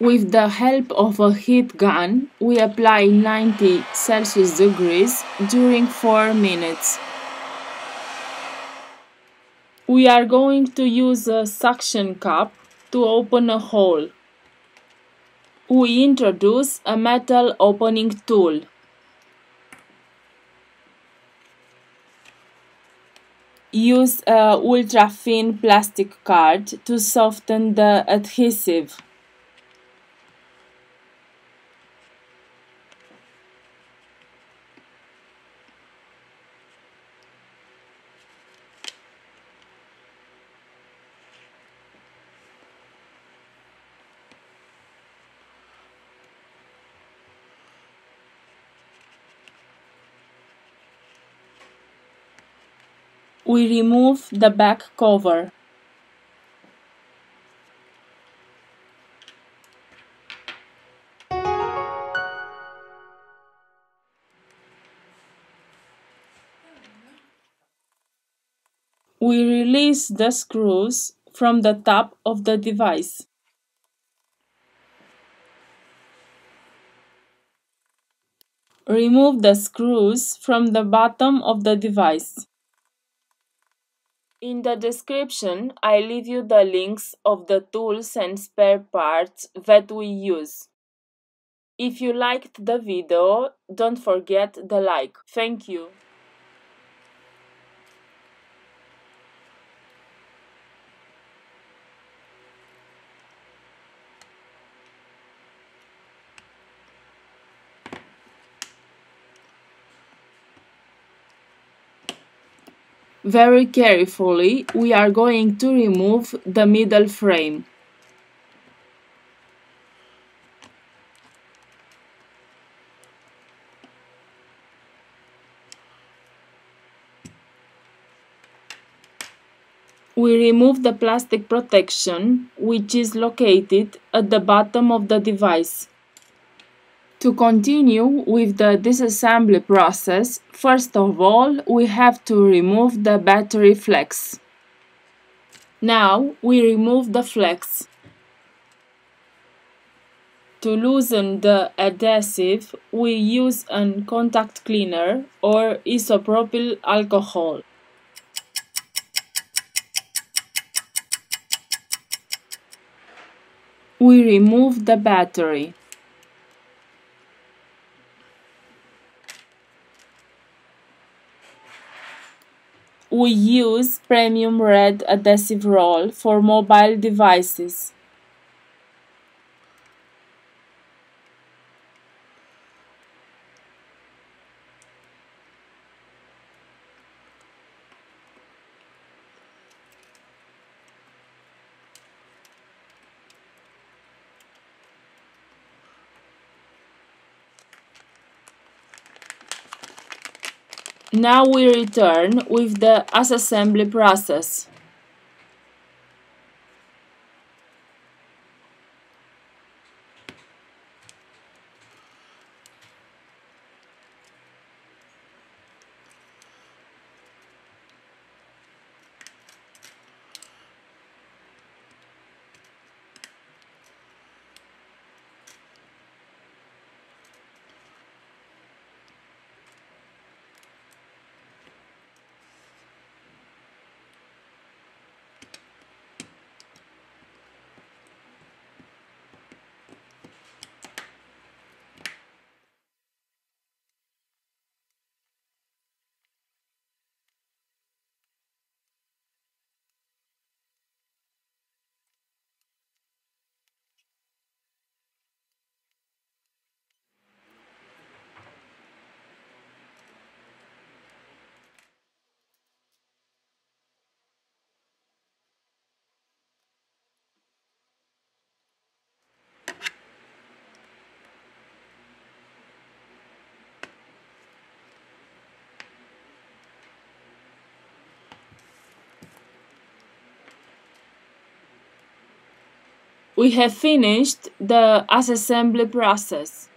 With the help of a heat gun, we apply 90 Celsius degrees during 4 minutes. We are going to use a suction cup to open a hole. We introduce a metal opening tool. Use a ultra-thin plastic card to soften the adhesive. We remove the back cover. We release the screws from the top of the device. Remove the screws from the bottom of the device. In the description, I leave you the links of the tools and spare parts that we use. If you liked the video, don't forget the like. Thank you. Very carefully, we are going to remove the middle frame. We remove the plastic protection, which is located at the bottom of the device. To continue with the disassembly process, first of all, we have to remove the battery flex. Now, we remove the flex. To loosen the adhesive, we use a contact cleaner or isopropyl alcohol. We remove the battery. We use premium red adhesive roll for mobile devices. Now we return with the assembly process. We have finished the assembly process.